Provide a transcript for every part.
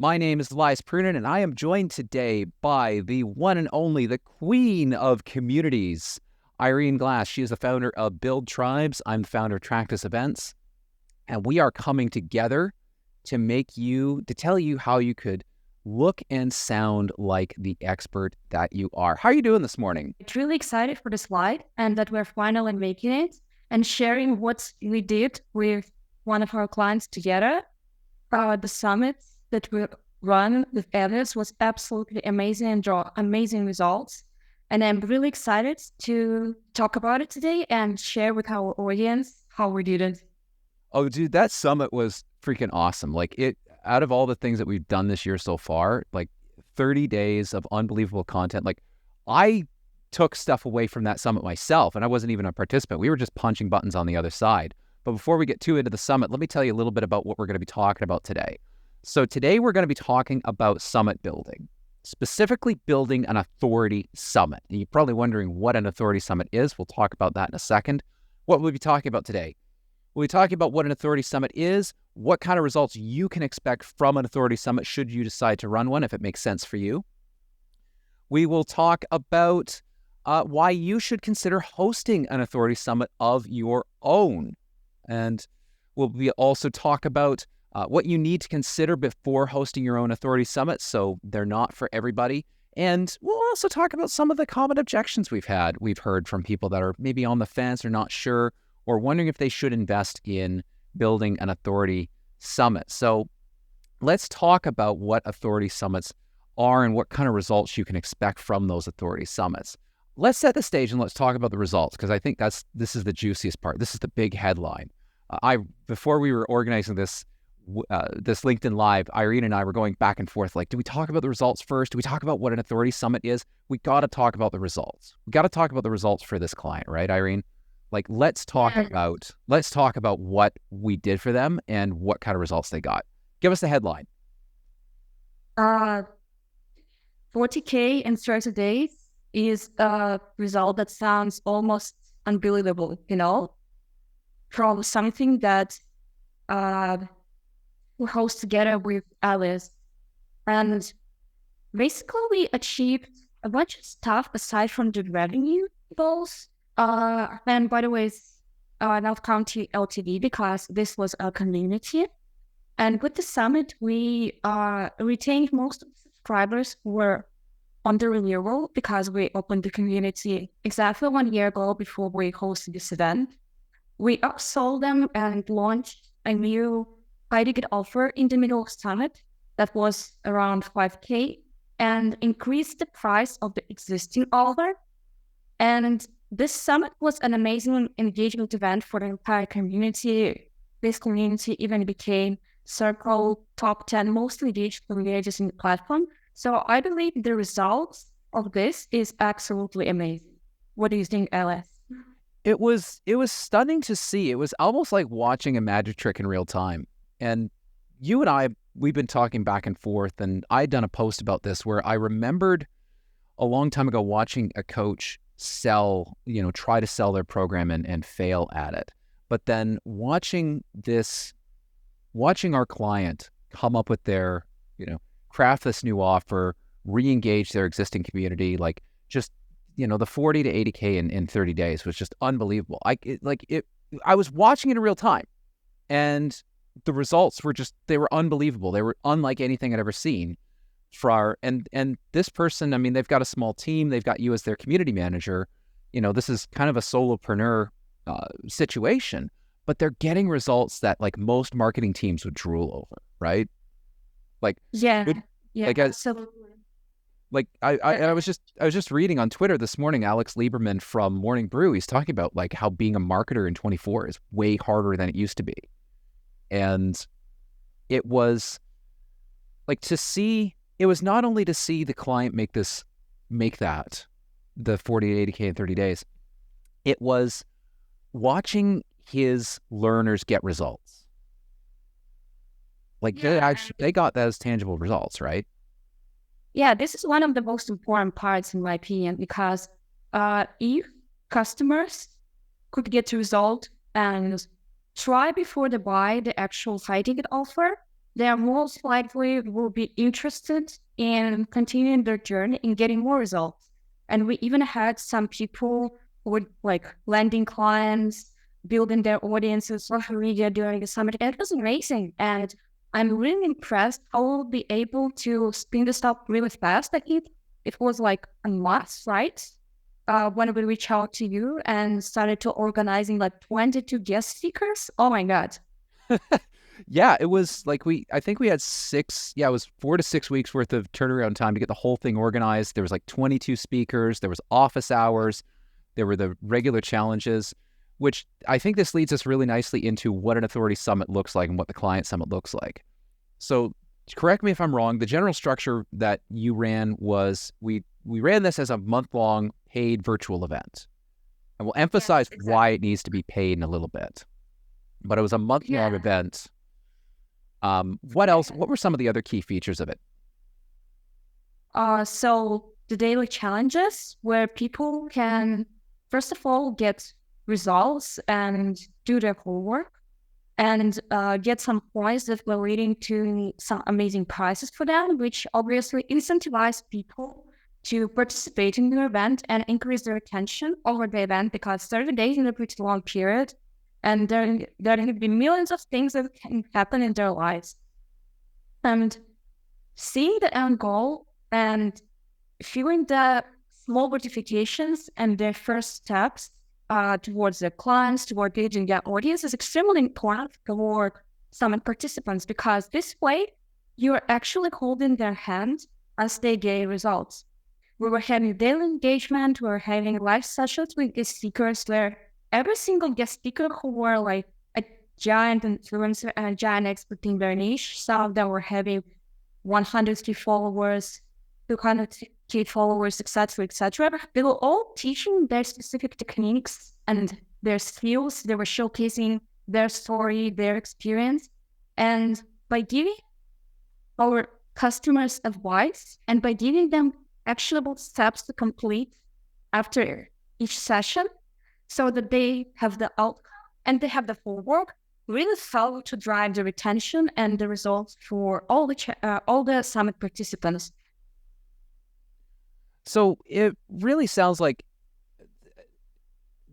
My name is Elias Puurunen, and I am joined today by the one and only, the queen of communities, Iren Glass. She is the founder of Build Tribes. I'm the founder of Tractus Events, and we are coming together to tell you how you could look and sound like the expert that you are. How are you doing this morning? I'm really excited for the slide and that we're finally making it and sharing what we did with one of our clients together. The summits that we run with Elias was absolutely amazing and draw amazing results. And I'm really excited to talk about it today and share with our audience how we did it. Oh, dude, that summit was freaking awesome. Out of all the things that we've done this year so far, 30 days of unbelievable content. I took stuff away from that summit myself, and I wasn't even a participant. We were just punching buttons on the other side. But before we get too into the summit, let me tell you a little bit about what we're going to be talking about today. So today we're going to be talking about summit building, specifically building an authority summit. And you're probably wondering what an authority summit is. We'll talk about that in a second. What will we be talking about today? We'll be talking about what an authority summit is, what kind of results you can expect from an authority summit should you decide to run one, if it makes sense for you. We will talk about why you should consider hosting an authority summit of your own. And we'll also talk about what you need to consider before hosting your own authority summit, so they're not for everybody. And we'll also talk about some of the common objections we've heard from people that are maybe on the fence or not sure, or wondering if they should invest in building an authority summit. So let's talk about what authority summits are and what kind of results you can expect from those authority summits. Let's set the stage and let's talk about the results, because I think this is the juiciest part. This is the big headline. Before we were organizing this LinkedIn Live, Irene and I were going back and forth. Do we talk about the results first? Do we talk about what an authority summit is? We got to talk about the results. We got to talk about the results for this client, right, Irene? Let's talk about what we did for them and what kind of results they got. Give us the headline. 40K in 30 days is a result that sounds almost unbelievable, from something that we host together with Elias. And basically we achieved a bunch of stuff aside from the revenue goals. And by the way, it's not counting LTV because this was a community. And with the summit, we retained most of the subscribers who were under renewal because we opened the community exactly 1 year ago before we hosted this event. We upsold them and launched a new high-ticket offer in the middle of summit that was around 5K and increased the price of the existing offer. And this summit was an amazing engagement event for the entire community. This community even became Circle top 10 most engaged communities in the platform. So I believe the results of this is absolutely amazing. What do you think, Elias? It was stunning to see. It was almost like watching a magic trick in real time. And you and I, we've been talking back and forth, and I'd done a post about this where I remembered a long time ago watching a coach try to sell their program and fail at it. But then watching our client come up with their, craft this new offer, re-engage their existing community, the 40 to 80K in 30 days was just unbelievable. I was watching it in real time, and the results were they were unbelievable. They were unlike anything I'd ever seen. And this person, they've got a small team. They've got you as their community manager. This is kind of a solopreneur situation, but they're getting results that most marketing teams would drool over, right? Absolutely. I was just reading on Twitter this morning, Alex Lieberman from Morning Brew, he's talking about how being a marketer in 24 is way harder than it used to be. And it was it was not only to see the client make that, the 40 to 80K in 30 days, it was watching his learners get results. They got those tangible results, right? Yeah, this is one of the most important parts in my opinion, because if customers could get the result and try before they buy the actual high ticket offer, they are most likely will be interested in continuing their journey and getting more results. And we even had some people who would like landing clients, building their audiences, social media during the summit. And it was amazing. And I'm really impressed how we'll be able to spin this up really fast. I think it was like a month, right? When we reached out to you and started to organizing like 22 guest speakers. Oh my God. Yeah, it was like I think we had it was 4 to 6 weeks worth of turnaround time to get the whole thing organized. There was like 22 speakers, there was office hours, there were the regular challenges, which I think this leads us really nicely into what an authority summit looks like and what the client summit looks like. So correct me if I'm wrong, the general structure that you ran was we ran this as a month-long paid virtual event. And we'll emphasize why it needs to be paid in a little bit. But it was a month-long event. What else? What were some of the other key features of it? So the daily challenges where people can, first of all, get results and do their homework and get some points that were leading to some amazing prizes for them, which obviously incentivize people to participate in the event and increase their attention over the event, because 30 days is a pretty long period. And there can be millions of things that can happen in their lives. And seeing the end goal and feeling the small gratifications and their first steps towards their clients, toward engaging their audience is extremely important for summit participants, because this way you're actually holding their hand as they gain results. We were having daily engagement, we were having live sessions with the speakers where every single guest speaker who were like a giant influencer and a giant expert in their niche, some of them were having 100K followers, 200K followers, etc., etc. They were all teaching their specific techniques and their skills. They were showcasing their story, their experience. And by giving our customers advice and by giving them actionable steps to complete after each session, so that they have the outcome and they have the full work, really help to drive the retention and the results for all the summit participants. So it really sounds like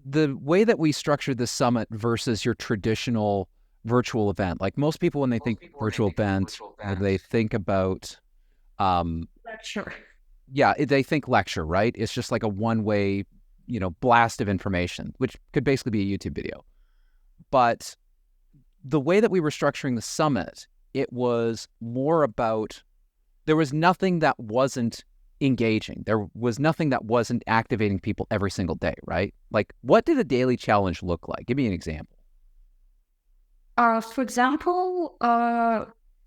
the way that we structured this summit versus your traditional virtual event. Like most people, when they think virtual event, they think about lecture. Yeah, they think lecture, right? It's just like a one-way, blast of information, which could basically be a YouTube video. But the way that we were structuring the summit, it was more about, there was nothing that wasn't engaging. There was nothing that wasn't activating people every single day, right? Like, what did a daily challenge look like? Give me an example. For example,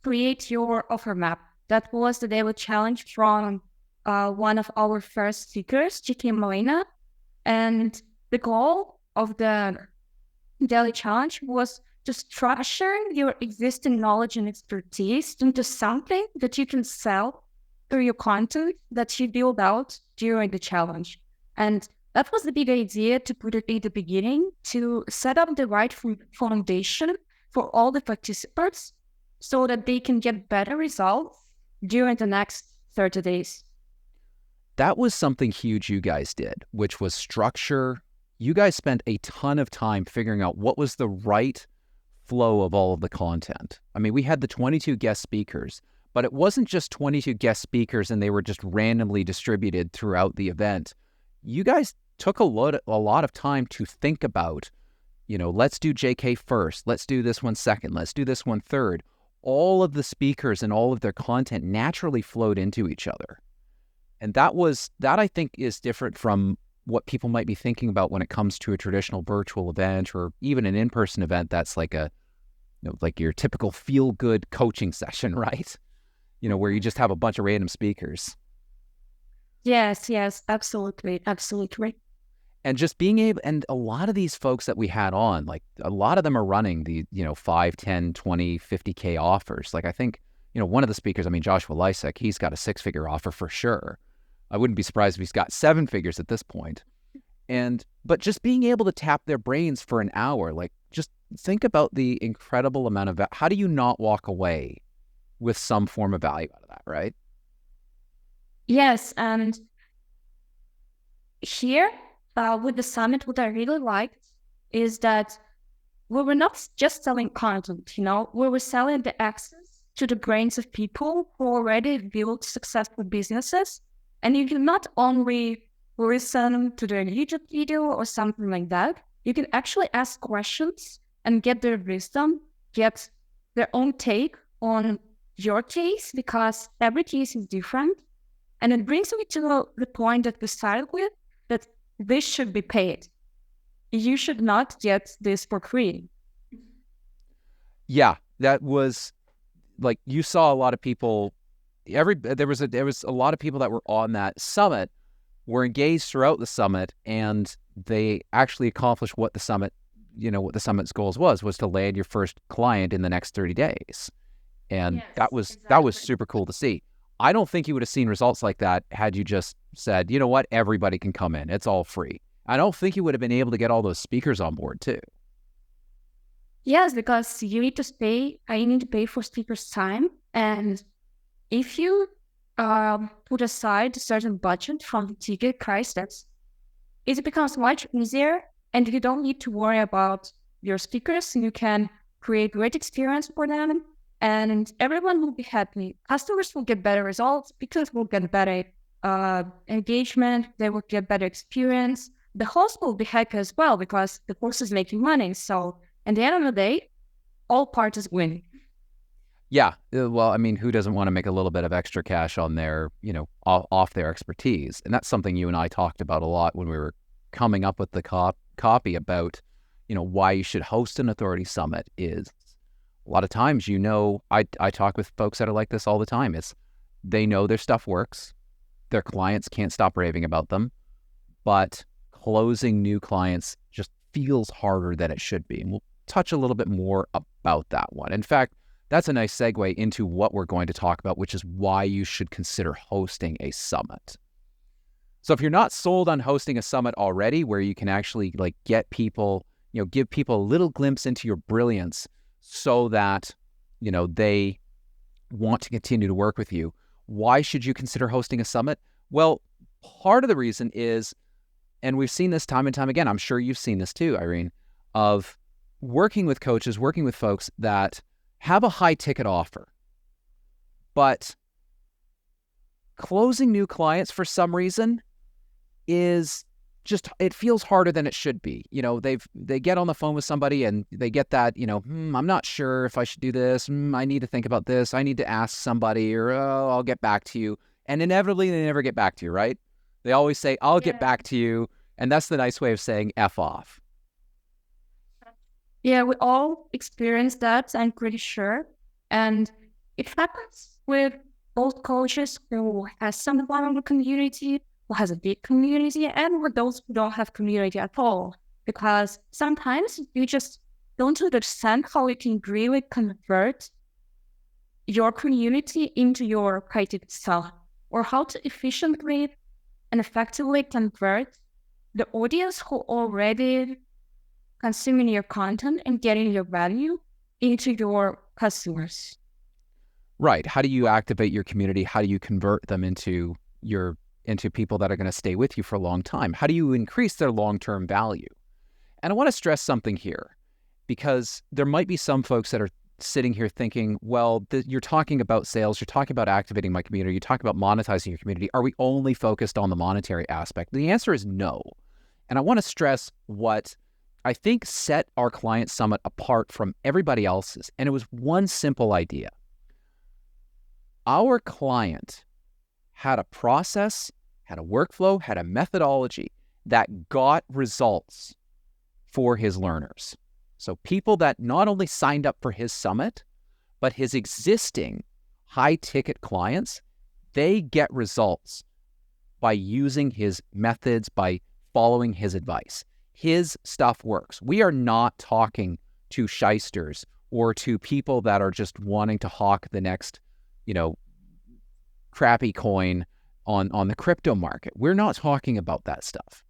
create your offer map. That was the daily challenge from one of our first speakers, Chicky Molina. And the goal of the daily challenge was to structure your existing knowledge and expertise into something that you can sell through your content that you build out during the challenge. And that was the big idea, to put it at the beginning, to set up the right foundation for all the participants so that they can get better results during the next 30 days. That was something huge you guys did, which was structure. You guys spent a ton of time figuring out what was the right flow of all of the content. I mean, we had the 22 guest speakers, but it wasn't just 22 guest speakers and they were just randomly distributed throughout the event. You guys took a lot of time to think about, let's do JK first, let's do this one second, let's do this one third. All of the speakers and all of their content naturally flowed into each other. And that I think is different from what people might be thinking about when it comes to a traditional virtual event or even an in-person event that's like like your typical feel-good coaching session, right? Where you just have a bunch of random speakers. Yes, absolutely. And just being able, and a lot of these folks that we had on, like a lot of them are running the, 5, 10, 20, 50K offers. Like I think, one of the speakers, Joshua Lysek, he's got a 6-figure offer for sure. I wouldn't be surprised if he's got 7 figures at this point. But just being able to tap their brains for an hour, like just think about the incredible amount of, how do you not walk away with some form of value out of that, right? Yes, and here with the summit, what I really liked is that we were not just selling content, we were selling the access to the brains of people who already built successful businesses. And you can not only listen to their YouTube video or something like that, you can actually ask questions and get their wisdom, get their own take on your case, because every case is different. And it brings me to the point that we started with, that this should be paid. You should not get this for free. Yeah, that was like, you saw a lot of people. There was a lot of people that were on that summit were engaged throughout the summit, and they actually accomplished what the summit, what the summit's goals was to land your first client in the next 30 days. And Yes, that was exactly. super cool to see. I don't think you would have seen results like that had you just said, you know what, everybody can come in. It's all free. I don't think you would have been able to get all those speakers on board too. Yes, because you need to pay. I need to pay for speakers' time, and if you put aside a certain budget from the ticket price, it becomes much easier, and you don't need to worry about your speakers. You can create great experience for them, and everyone will be happy. Customers will get better results, speakers will get better engagement, they will get better experience. The host will be happy as well, because the host is making money. So at the end of the day, all parties win. Yeah. Well, I mean, who doesn't want to make a little bit of extra cash on their, off their expertise? And that's something you and I talked about a lot when we were coming up with the copy about, why you should host an authority summit. Is a lot of times, I talk with folks that are like this all the time. They know their stuff works. Their clients can't stop raving about them, but closing new clients just feels harder than it should be. And we'll touch a little bit more about that one. In fact, that's a nice segue into what we're going to talk about, which is why you should consider hosting a summit. So if you're not sold on hosting a summit already, where you can actually get people, give people a little glimpse into your brilliance so that, they want to continue to work with you, why should you consider hosting a summit? Well, part of the reason is, and we've seen this time and time again, I'm sure you've seen this too, Iren, of working with coaches, working with folks that have a high ticket offer, but closing new clients for some reason is just, it feels harder than it should be. They get on the phone with somebody and they get that, I'm not sure if I should do this. I need to think about this. I need to ask somebody, or I'll get back to you. And inevitably they never get back to you, right? They always say, I'll get back to you. And that's the nice way of saying F off. Yeah, we all experience that, I'm pretty sure. And it happens with both coaches who has someone in the community, who has a big community, and with those who don't have community at all. Because sometimes you just don't understand how you can really convert your community into your creative self, or how to efficiently and effectively convert the audience who already consuming your content and getting your value into your customers. Right. How do you activate your community? How do you convert them into people that are going to stay with you for a long time? How do you increase their long-term value? And I want to stress something here, because there might be some folks that are sitting here thinking, well, you're talking about sales, you're talking about activating my community, you're talking about monetizing your community. Are we only focused on the monetary aspect? The answer is no. And I want to stress what I think set our client summit apart from everybody else's. And it was one simple idea. Our client had a process, had a workflow, had a methodology that got results for his learners. So people that not only signed up for his summit, but his existing high-ticket clients, they get results by using his methods, by following his advice. His stuff works. We are not talking to shysters or to people that are just wanting to hawk the next, crappy coin on the crypto market. We're not talking about that stuff.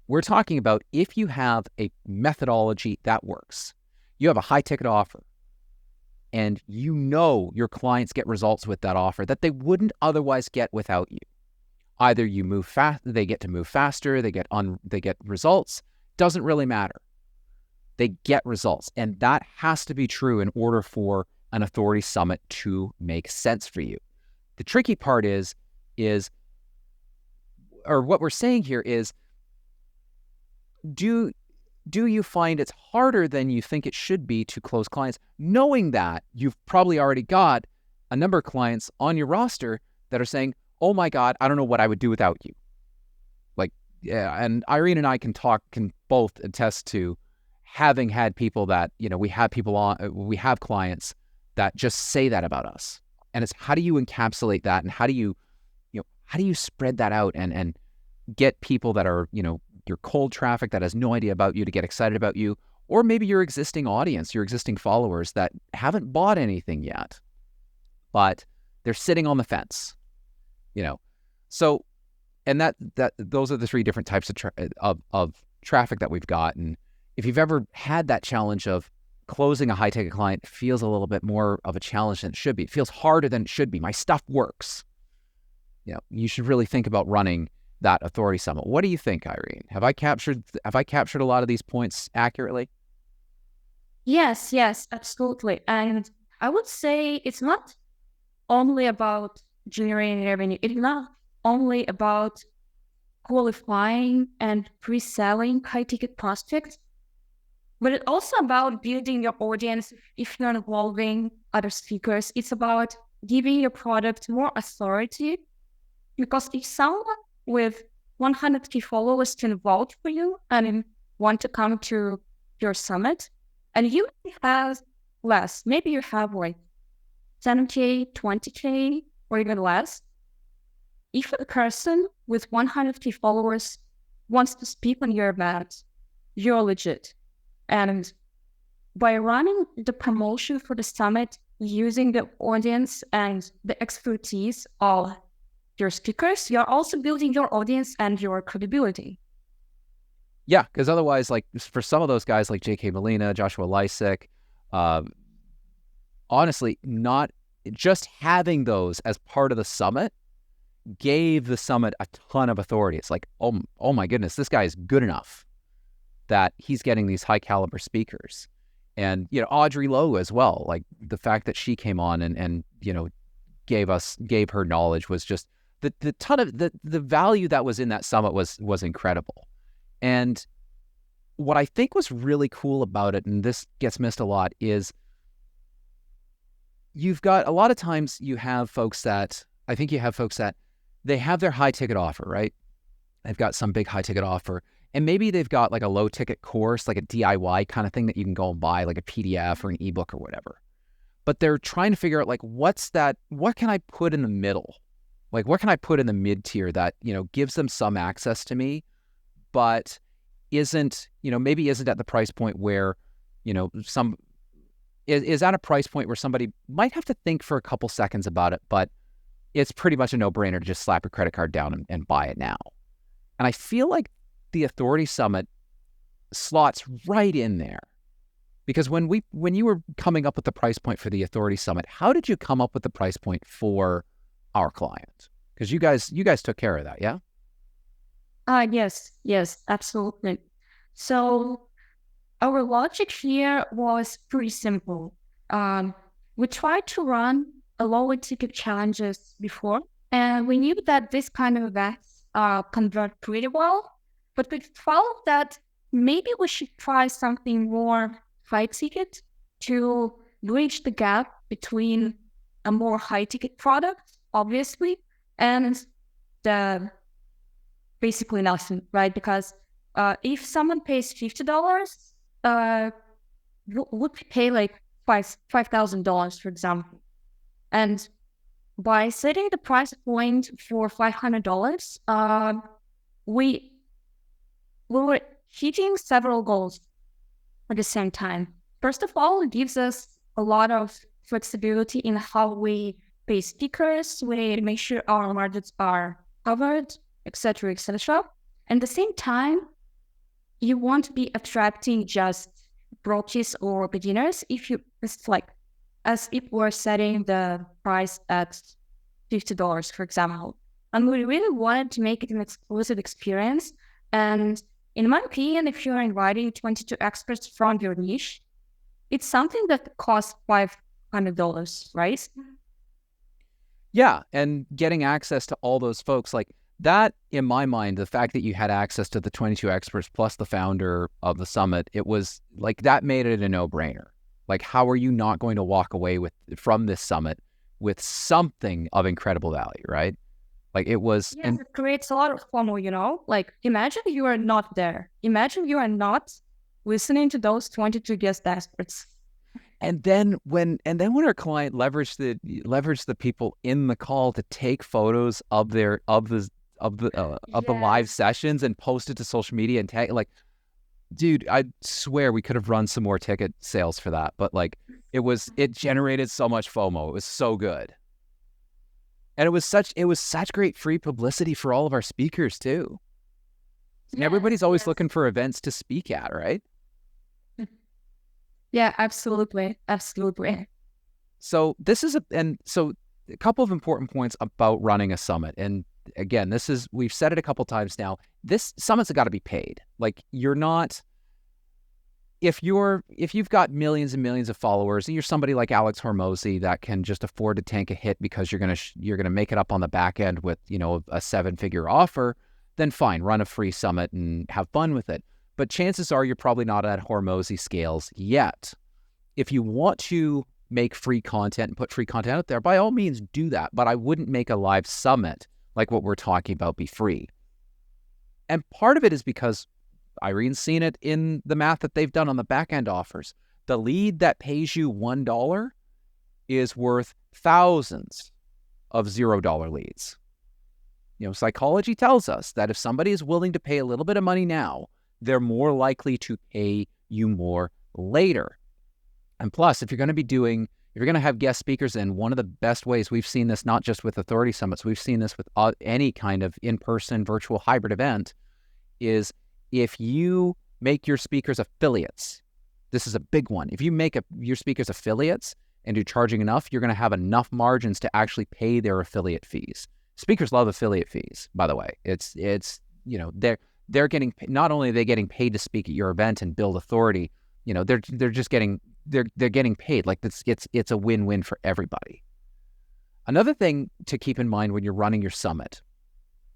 We're talking about if you have a methodology that works, you have a high ticket offer, and you know your clients get results with that offer that they wouldn't otherwise get without you. Either you move fast, they get to move faster, they get results, doesn't really matter. They get results. And that has to be true in order for an authority summit to make sense for you. The tricky part is, or what we're saying here is, do you find it's harder than you think it should be to close clients, knowing that you've probably already got a number of clients on your roster that are saying, oh my God, I don't know what I would do without you. Like, yeah, and Iren and I can both attest to having had people that, we have clients that just say that about us. And it's, how do you encapsulate that? And how do you spread that out and get people that are, your cold traffic that has no idea about you to get excited about you, or maybe your existing audience, your existing followers that haven't bought anything yet, but they're sitting on the fence, So, and those are the three different types of traffic that we've got. And if you've ever had that challenge of closing a high ticket client, it feels a little bit more of a challenge than it should be. It feels harder than it should be. My stuff works. You should really think about running that authority summit. What do you think, Iren? Have I captured a lot of these points accurately? Yes, absolutely. And I would say it's not only about generating revenue. It's not only about qualifying and pre-selling high-ticket prospects, but it's also about building your audience. If you're involving other speakers, it's about giving your product more authority. Because if someone with 100K followers can vouch for you and want to come to your summit, and you have less, maybe you have like 10K, 20K, or even less. If a person with 100K followers wants to speak on your event, you're legit. And by running the promotion for the summit, using the audience and the expertise of your speakers, you're also building your audience and your credibility. Yeah, because otherwise, like for some of those guys like J.K. Molina, Joshua Lysick, honestly, not just having those as part of the summit gave the summit a ton of authority. It's like, oh my goodness, this guy is good enough that he's getting these high caliber speakers. And, Audrey Lowe as well, like the fact that she came on and gave her knowledge was just the ton of the value that was in that summit was incredible. And what I think was really cool about it, and this gets missed a lot, is you've got a lot of times you have folks that they have their high ticket offer, right? They've got some big high ticket offer, and maybe they've got like a low ticket course, like a DIY kind of thing that you can go and buy, like a PDF or an ebook or whatever. But they're trying to figure out like, what can I put in the middle? Like, what can I put in the mid tier that, gives them some access to me, but maybe isn't at the price point where, is at a price point where somebody might have to think for a couple seconds about it, but it's pretty much a no-brainer to just slap your credit card down and buy it now. And I feel like the Authority Summit slots right in there. Because when you were coming up with the price point for the Authority Summit, how did you come up with the price point for our client? Because you guys took care of that, yeah? Yes, absolutely. So our logic here was pretty simple. We tried to run a lower ticket challenges before, and we knew that this kind of events convert pretty well, but we felt that maybe we should try something more high ticket to bridge the gap between a more high ticket product, obviously, and the basically nothing, right? Because if someone pays $50, would pay like $5,000, for example. And by setting the price point for $500, we were hitting several goals at the same time. First of all, it gives us a lot of flexibility in how we pay speakers, we make sure our margins are covered, etc., etc. And at the same time, you won't be attracting just brokies or beginners. If you just like as if we're setting the price at $50, for example. And we really wanted to make it an exclusive experience. And in my opinion, if you're inviting 22 experts from your niche, it's something that costs $500, right? Yeah, and getting access to all those folks, like that, in my mind, the fact that you had access to the 22 experts plus the founder of the summit, it was like that made it a no-brainer. Like, how are you not going to walk away from this summit with something of incredible value, right? Like it was, yes, it creates a lot of FOMO, Like, imagine you are not there. Imagine you are not listening to those 22 guest experts. And then when our client leveraged the people in the call to take photos of the live sessions and post it to social media and tag, like, dude, I swear we could have run some more ticket sales for that. But like it generated so much FOMO. It was so good. And it was such great free publicity for all of our speakers too. And everybody's always looking for events to speak at, right? Yeah, absolutely. Absolutely. So a couple of important points about running a summit. And again, we've said it a couple times now, this summit's got to be paid. Like you're not, if you've got millions and millions of followers and you're somebody like Alex Hormozy that can just afford to tank a hit because you're going to make it up on the back end with, a 7-figure offer, then fine, run a free summit and have fun with it. But chances are you're probably not at Hormozy scales yet. If you want to make free content and put free content out there, by all means do that. But I wouldn't make a live summit like what we're talking about be free. And part of it is because Irene's seen it in the math that they've done on the back end offers. The lead that pays you $1 is worth thousands of $0 leads. Psychology tells us that if somebody is willing to pay a little bit of money now, they're more likely to pay you more later. And plus, if you're going to have guest speakers, and one of the best ways we've seen this, not just with authority summits, we've seen this with any kind of in-person virtual hybrid event, is if you make your speakers affiliates. This is a big one. If you make your speakers affiliates and you're charging enough, you're going to have enough margins to actually pay their affiliate fees. Speakers love affiliate fees, by the way. They're getting, not only are they getting paid to speak at your event and build authority, they're getting paid. Like it's a win-win for everybody. Another thing to keep in mind when you're running your summit,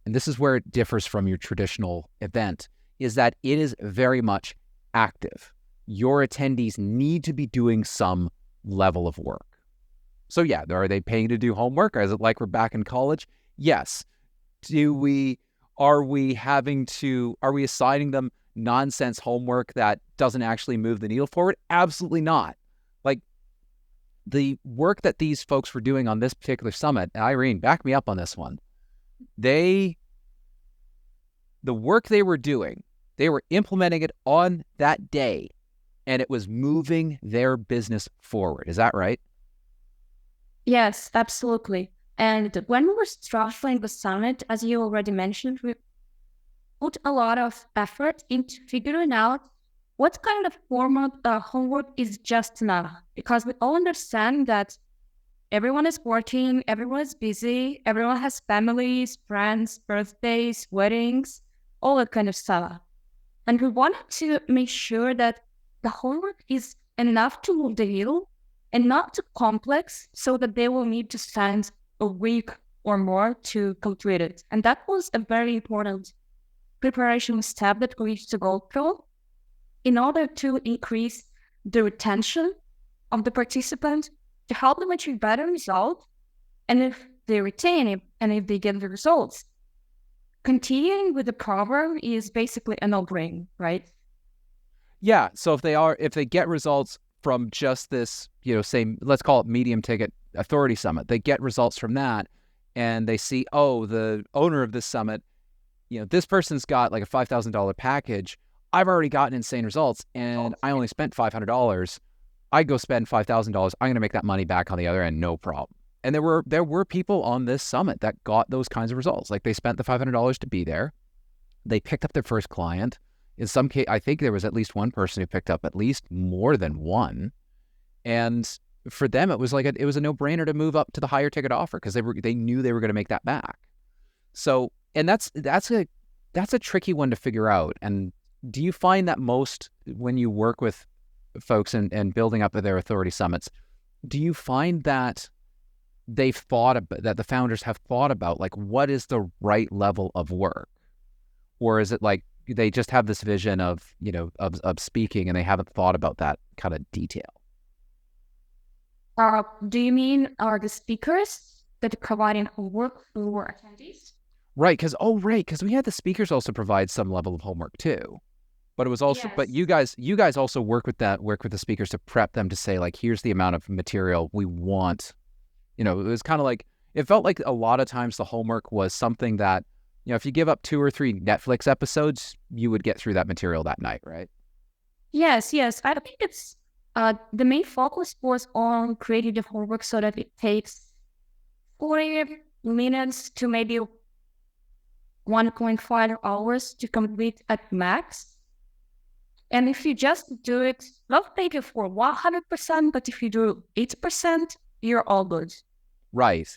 and this is where it differs from your traditional event, is that it is very much active. Your attendees need to be doing some level of work. So yeah, are they paying to do homework? Or is it like we're back in college? Yes. Are we assigning them nonsense homework that doesn't actually move the needle forward? Absolutely not. Like the work that these folks were doing on this particular summit, and Irene, back me up on this one. The work they were doing, they were implementing it on that day, and it was moving their business forward. Is that right? Yes, absolutely. And when we were structuring the summit, as you already mentioned, we put a lot of effort into figuring out what kind of format homework is just enough. Because we all understand that everyone is working, everyone is busy, everyone has families, friends, birthdays, weddings, all that kind of stuff. And we wanted to make sure that the homework is enough to move the needle and not too complex so that they will need to spend a week or more to complete it. And that was a very important preparation step that we used to go through in order to increase the retention of the participant, to help them achieve better results. And if they retain it and if they get the results, continuing with the program is basically a no-brainer, right? Yeah. So if they get results from just this, let's call it medium ticket authority summit, they get results from that and they see, oh, the owner of this summit, this person's got like a $5,000 package. I've already gotten insane results and I only spent $500. I go spend $5,000. I'm going to make that money back on the other end, no problem. And there were people on this summit that got those kinds of results. Like they spent the $500 to be there. They picked up their first client. In some case, I think there was at least one person who picked up at least more than one. And for them, it was like it was a no-brainer to move up to the higher ticket offer because they knew they were going to make that back. So, and that's a tricky one to figure out. And do you find that most when you work with folks and building up their authority summits, do you find that they've thought about, that the founders have thought about, like, what is the right level of work? Or is it like they just have this vision of, of speaking and they haven't thought about that kind of detail? Do you mean are the speakers that are providing homework for attendees? Right, because we had the speakers also provide some level of homework too. But it was also, Yes. but you guys also work with the speakers to prep them to say, like, here's the amount of material we want. It was kind of like, it felt like a lot of times the homework was something that, if you give up 2 or 3 Netflix episodes, you would get through that material that night, right? Yes. I think it's the main focus was on creating the homework so that it takes 40 minutes to maybe 1.5 hours to complete at max. And if you just do it, not maybe for 100%, but if you do 80%, you're all good. Right.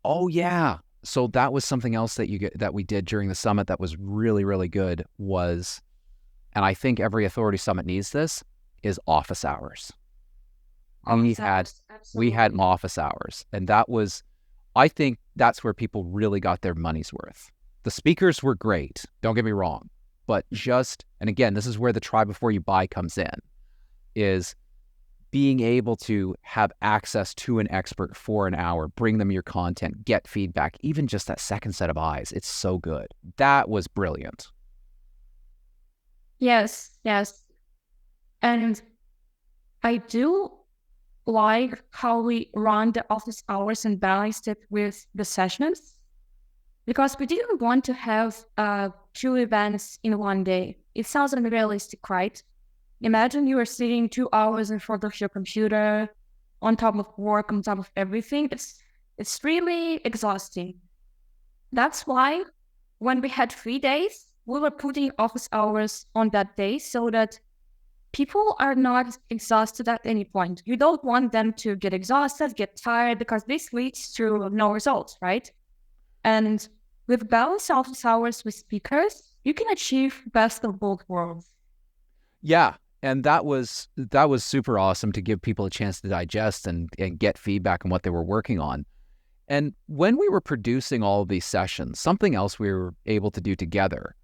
Oh yeah. So that was something else that we did during the summit that was really, really good was, and I think every authority summit needs this, is office hours. And we had office hours, and that was, I think that's where people really got their money's worth. The speakers were great, don't get me wrong, but and again, this is where the try before you buy comes in, is being able to have access to an expert for an hour, bring them your content, get feedback, even just that second set of eyes. It's so good. That was brilliant. Yes. And I do like how we run the office hours and balanced it with the sessions, because we didn't want to have 2 events in one day. It sounds unrealistic, right? Imagine you are sitting 2 hours in front of your computer, on top of work, on top of everything. It's really exhausting. That's why when we had 3 days, we were putting office hours on that day so that people are not exhausted at any point. You don't want them to get exhausted, get tired, because this leads to no results, right? And with balanced office hours with speakers, you can achieve best of both worlds. Yeah. And that was super awesome to give people a chance to digest and get feedback on what they were working on. And when we were producing all of these sessions, something else we were able to do together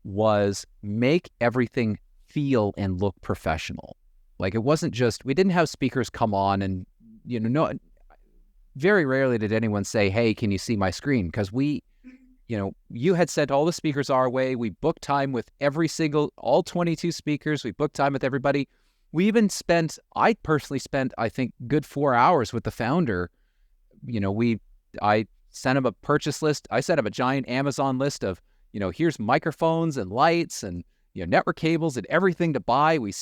was make everything feel and look professional. Like, it wasn't just, we didn't have speakers come on and, very rarely did anyone say, hey, can you see my screen? Because you had sent all the speakers our way. We booked time with all 22 speakers. We booked time with everybody. I personally spent, I think, good 4 hours with the founder. I sent him a purchase list. I sent him a giant Amazon list of, here's microphones and lights and, network cables and everything to buy. We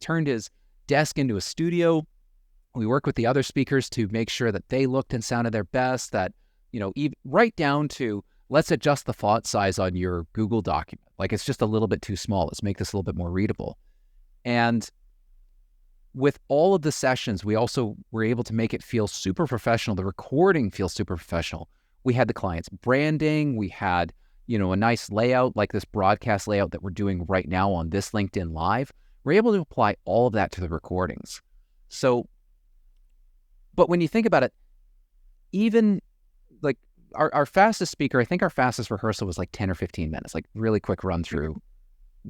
turned his desk into a studio. We worked with the other speakers to make sure that they looked and sounded their best, that, right down to, let's adjust the font size on your Google document. Like, it's just a little bit too small. Let's make this a little bit more readable. And with all of the sessions, we also were able to make it feel super professional. The recording feels super professional. We had the client's branding. We had, a nice layout, like this broadcast layout that we're doing right now on this LinkedIn Live. We're able to apply all of that to the recordings. So, but when you think about it, even like our fastest speaker, I think our fastest rehearsal was like 10 or 15 minutes, like really quick run through.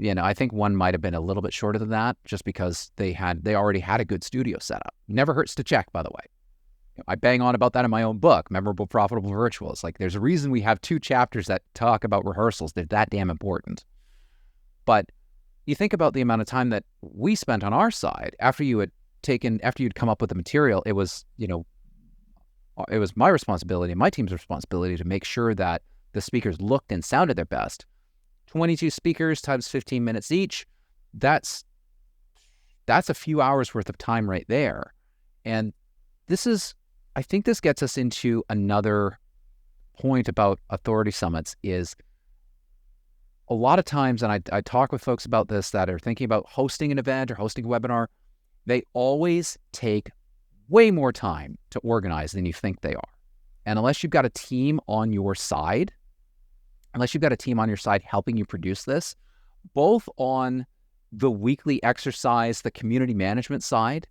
I think one might have been a little bit shorter than that, just because they already had a good studio setup. Never hurts to check, by the way. I bang on about that in my own book, Memorable, Profitable, Virtual. It's like, there's a reason we have 2 chapters that talk about rehearsals. They're that damn important. But you think about the amount of time that we spent on our side after you'd come up with the material. It was my responsibility and my team's responsibility to make sure that the speakers looked and sounded their best. 22 speakers times 15 minutes each, that's a few hours worth of time right there. And I think this gets us into another point about authority summits, is a lot of times, and I talk with folks about this that are thinking about hosting an event or hosting a webinar, they always take way more time to organize than you think they are. And unless you've got a team on your side, helping you produce this, both on the weekly exercise, the community management side,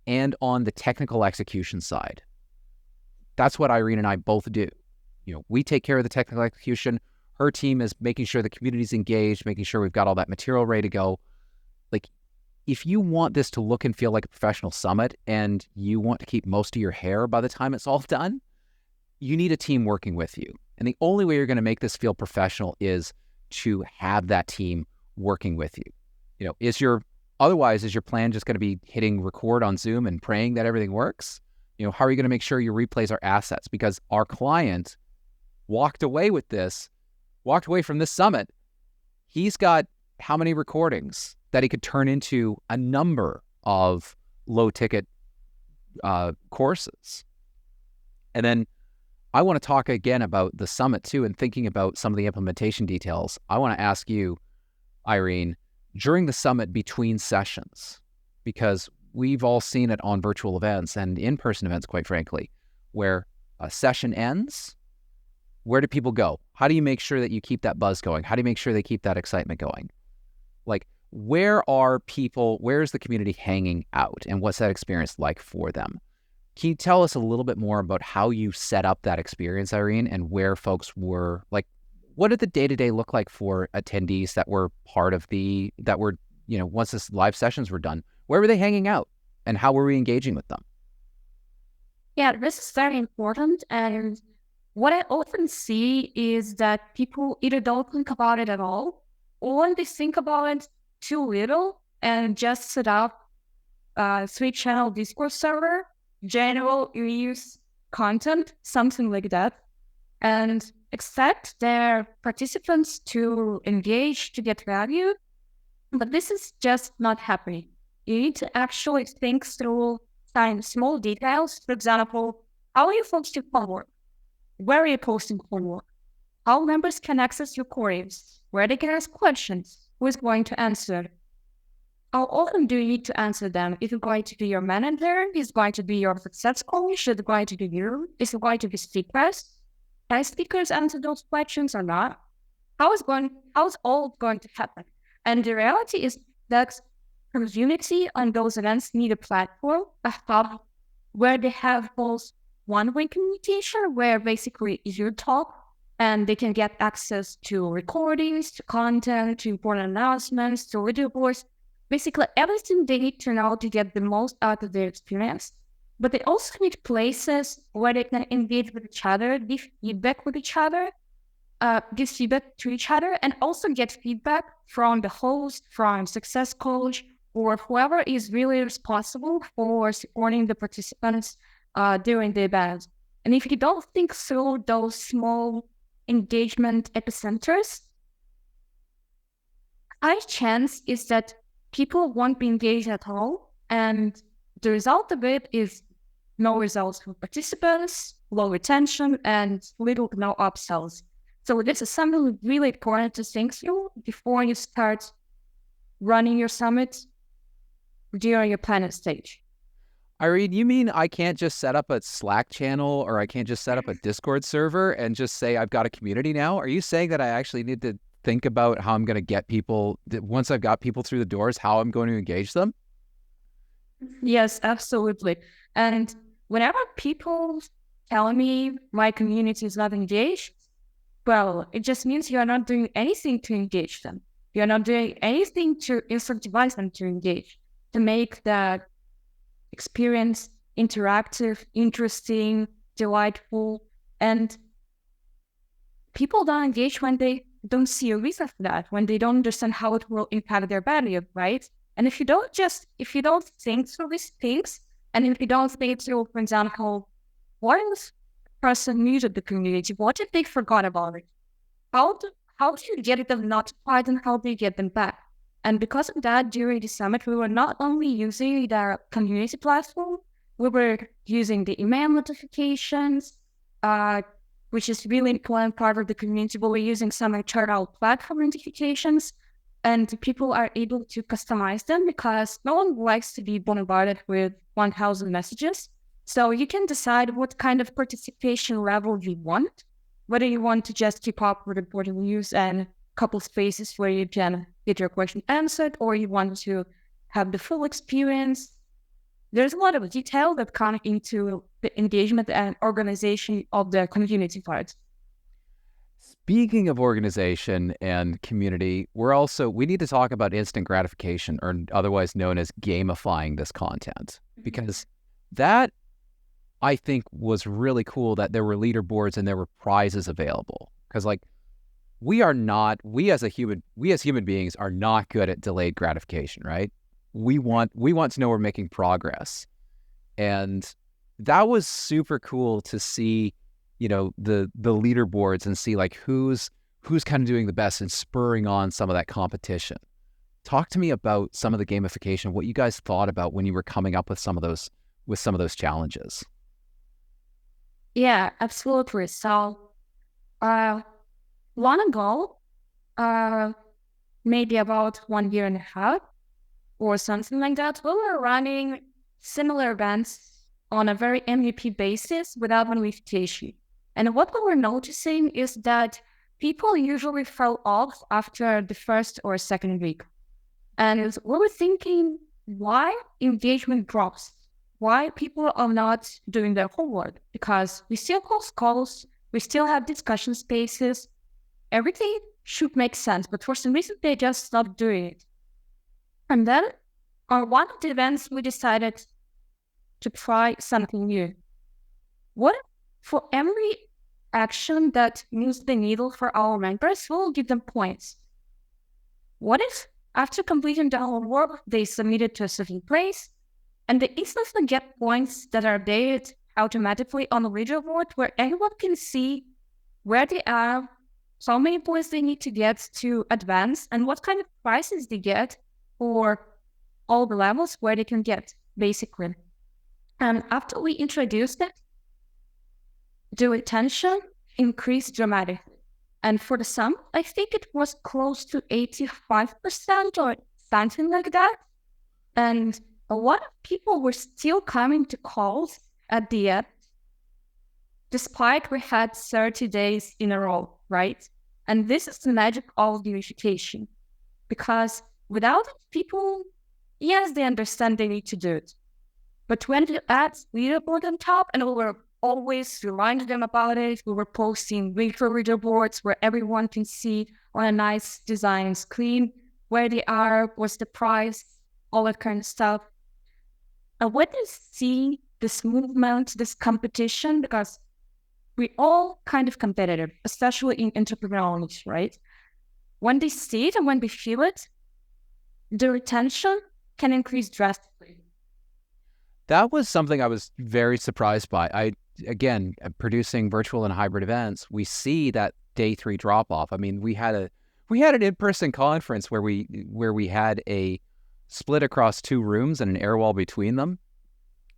and on the technical execution side. That's what Iren and I both do. We take care of the technical execution. Her team is making sure the community's engaged, making sure we've got all that material ready to go. Like, if you want this to look and feel like a professional summit and you want to keep most of your hair by the time it's all done, you need a team working with you. And the only way you're going to make this feel professional is to have that team working with you. Is your plan just going to be hitting record on Zoom and praying that everything works? How are you going to make sure your replays are assets? Because our client walked away from this summit. He's got how many recordings that he could turn into a number of low ticket courses. And then I want to talk again about the summit too, and thinking about some of the implementation details. I want to ask you, Iren, during the summit between sessions, because we've all seen it on virtual events and in-person events, quite frankly, where a session ends, where do people go? How do you make sure that you keep that buzz going? How do you make sure they keep that excitement going? Like, where is the community hanging out, and what's that experience like for them? Can you tell us a little bit more about how you set up that experience, Iren, and where folks were, like, what did the day-to-day look like for attendees that were once this live sessions were done, where were they hanging out and how were we engaging with them? Yeah, this is very important. And what I often see is that people either don't think about it at all, or they think about it too little and just set up a 3-channel Discord server, general use content, something like that, and expect their participants to engage, to get value. But this is just not happening. You need to actually think through some small details. For example, how are you posting homework? Where are you posting homework? How members can access your courses? Where they can ask questions? Who is going to answer? How often do you need to answer them? Is it going to be your manager? Is it going to be your success coach? Is it going to be you? Is it going to be speakers? Can speakers answer those questions or not? How is all going to happen? And the reality is that community on those events need a platform, a hub, where they have both one-way communication, where basically you talk and they can get access to recordings, to content, to important announcements, to video boards, basically everything they need to know to get the most out of their experience. But they also need places where they can engage with each other, give feedback to each other, and also get feedback from the host, from success coach, or whoever is really responsible for supporting the participants during the event. And if you don't think through those small engagement epicenters, high chance is that people won't be engaged at all, and the result of it is no results for participants, low retention, and little to no upsells. So this is something really important to think through before you start running your summit during your planning stage. Iren, you mean I can't just set up a Slack channel or I can't just set up a Discord server and just say I've got a community now? Are you saying that I actually need to think about how I'm going to get people, once I've got people through the doors, how I'm going to engage them? Yes, absolutely. And whenever people tell me my community is not engaged, well, it just means you are not doing anything to engage them. You're not doing anything to incentivize them to engage, to make the experience interactive, interesting, delightful. And people don't engage when they don't see a reason for that, when they don't understand how it will impact their value, right? And if you don't think through these things, and if you don't think through, for example, what if a person new to the community? What if they forgot about it? How do you get them notified, and how do you get them back? And because of that, during the summit, we were not only using the community platform, we were using the email notifications, which is really important part of the community, but we're using some internal platform notifications, and people are able to customize them because no one likes to be bombarded with 1,000 messages. So you can decide what kind of participation level you want, whether you want to just keep up with important news and a couple spaces where you can get your question answered, or you want to have the full experience. There's a lot of detail that come into the engagement and organization of the community part. Speaking of organization and community, we need to talk about instant gratification, or otherwise known as gamifying this content, because that, I think, was really cool that there were leaderboards and there were prizes available. Because like we as human beings are not good at delayed gratification, right? We want to know we're making progress. And that was super cool to see, the leaderboards and see like who's kind of doing the best and spurring on some of that competition. Talk to me about some of the gamification, what you guys thought about when you were coming up with some of those challenges. Yeah, absolutely. So, long ago, maybe about 1 year and a half or something like that, we were running similar events on a very MVP basis without gamification. And what we were noticing is that people usually fell off after the first or second week. And we were thinking, why engagement drops? Why people are not doing their homework? Because we still host calls, we still have discussion spaces, everything should make sense, but for some reason they just stopped doing it. And then on one of the events, we decided to try something new. What if for every action that moves the needle for our members, we'll give them points? What if after completing the homework, they submit it to a certain place, and they instantly get points that are updated automatically on the leaderboard where everyone can see where they are, how many points they need to get to advance, and what kind of prizes they get for all the levels where they can get, basically. And after we introduced it, the retention increased dramatically. And for the sum, I think it was close to 85% or something like that. And a lot of people were still coming to calls at the end, despite we had 30 days in a row, right? And this is the magic of gamification. Because without it, people, yes, they understand they need to do it. But when you add leaderboard on top, and we were always reminding them about it, we were posting virtual leaderboards where everyone can see on a nice design screen where they are, what's the price, all that kind of stuff. And when they see this movement, this competition, because we all kind of competitive, especially in entrepreneurial, right? When they see it and when they feel it, the retention can increase drastically. That was something I was very surprised by. Again, producing virtual and hybrid events, we see that day 3 drop off. I mean, we had an in-person conference where we had a split across 2 rooms and an air wall between them.